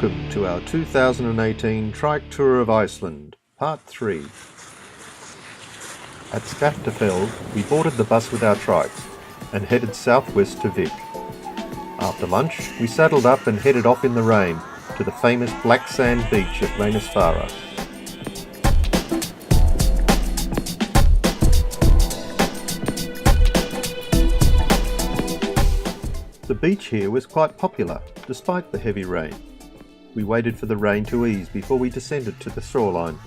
Welcome to our 2018 Trike Tour of Iceland, Part 3. At Skaftafell, we boarded the bus with our trikes and headed southwest to Vik. After lunch, we saddled up and headed off in the rain to the famous black sand beach at Reynisfara. The beach here was quite popular, despite the heavy rain. We waited for the rain to ease before we descended to the shoreline.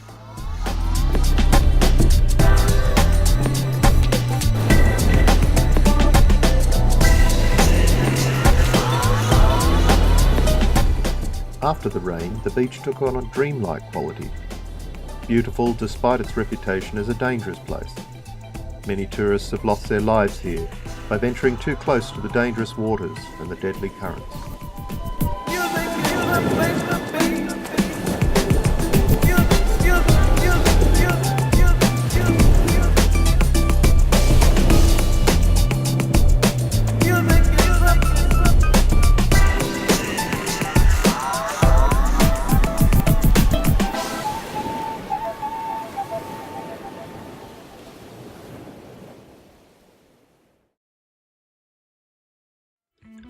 After the rain, the beach took on a dreamlike quality. Beautiful despite its reputation as a dangerous place. Many tourists have lost their lives here by venturing too close to the dangerous waters and the deadly currents.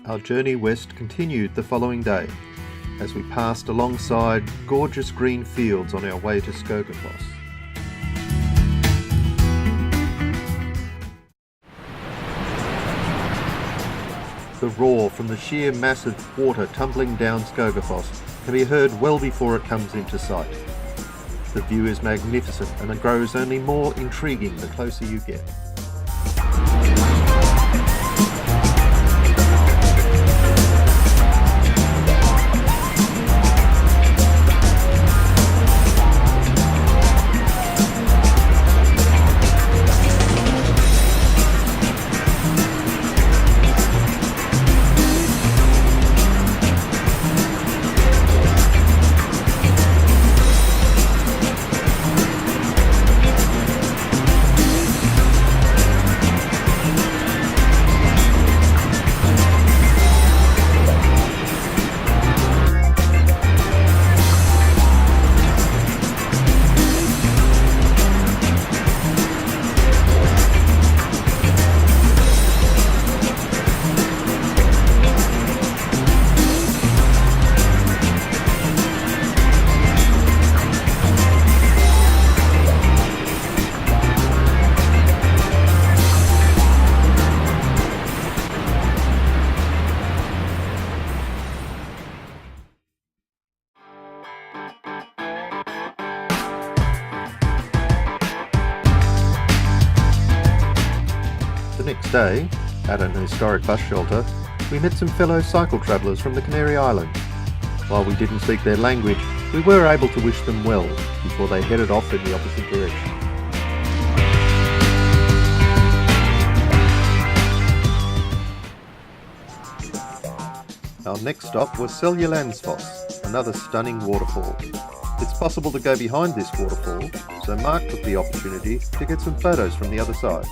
Our journey west continued the following day, as we passed alongside gorgeous green fields on our way to Skogafoss. The roar from the sheer mass of water tumbling down Skogafoss can be heard well before it comes into sight. The view is magnificent and it grows only more intriguing the closer you get. The next day, at an historic bus shelter, we met some fellow cycle travellers from the Canary Islands. While we didn't speak their language, we were able to wish them well before they headed off in the opposite direction. Our next stop was Seljalandsfoss, another stunning waterfall. It's possible to go behind this waterfall, so Mark took the opportunity to get some photos from the other side.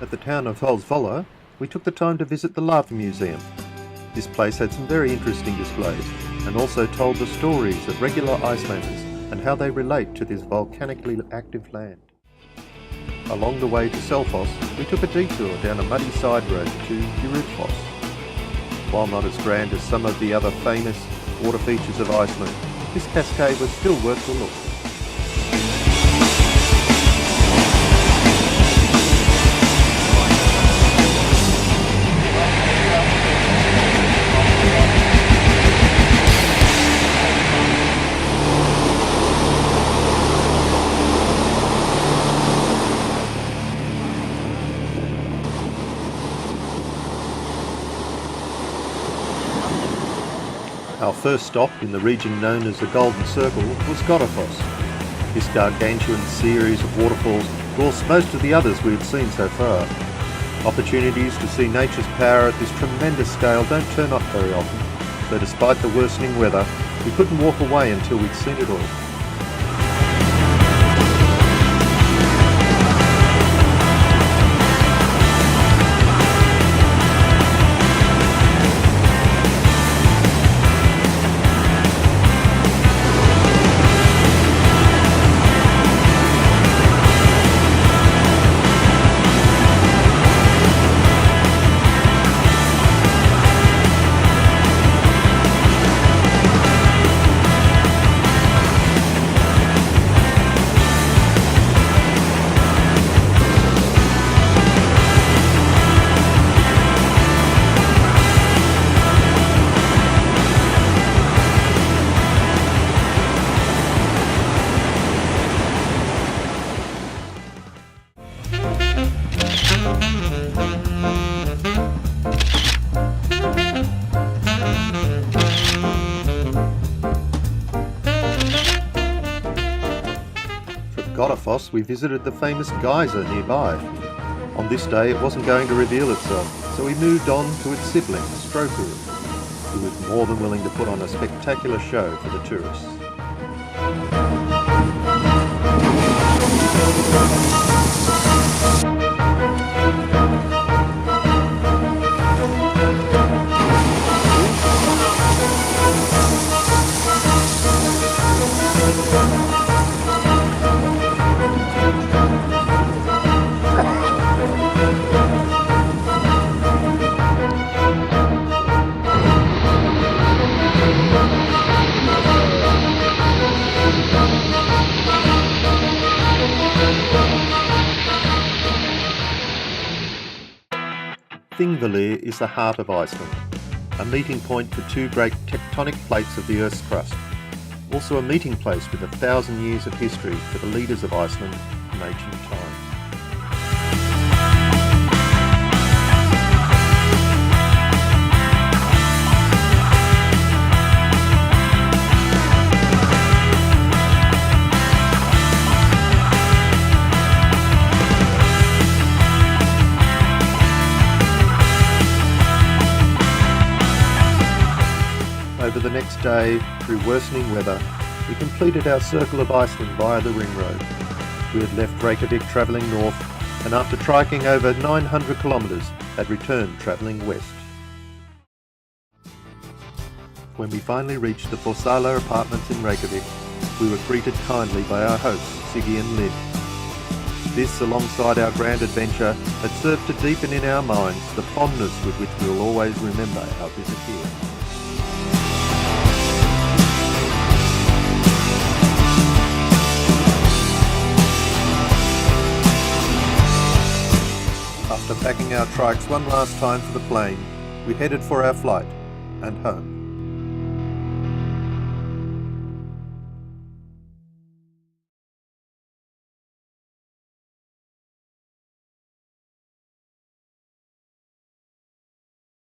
At the town of Holsvolla, we took the time to visit the Lava Museum. This place had some very interesting displays and also told the stories of regular Icelanders and how they relate to this volcanically active land. Along the way to Selfoss, we took a detour down a muddy side road to Hayward. While not as grand as some of the other famous water features of Iceland, this cascade was still worth the look. first stop in the region known as the Golden Circle was Godafoss. This gargantuan series of waterfalls dwarfs most of the others we had seen so far. Opportunities to see nature's power at this tremendous scale don't turn up very often, so despite the worsening weather, we couldn't walk away until we'd seen it all. Godafoss, we visited the famous geyser nearby. On this day it wasn't going to reveal itself, so we moved on to its sibling, Strokuru, who was more than willing to put on a spectacular show for the tourists. Thingvellir is the heart of Iceland, a meeting point for two great tectonic plates of the Earth's crust, also a meeting place with 1,000 years of history for the leaders of Iceland from ancient times. Over the next day, through worsening weather, we completed our circle of Iceland via the ring road. We had left Reykjavik travelling north, and after triking over 900 kilometres, had returned travelling west. When we finally reached the Forsala apartments in Reykjavik, we were greeted kindly by our hosts, Siggy and Lynn. This, alongside our grand adventure, had served to deepen in our minds the fondness with which we will always remember our visit here. After packing our trikes one last time for the plane, we headed for our flight and home.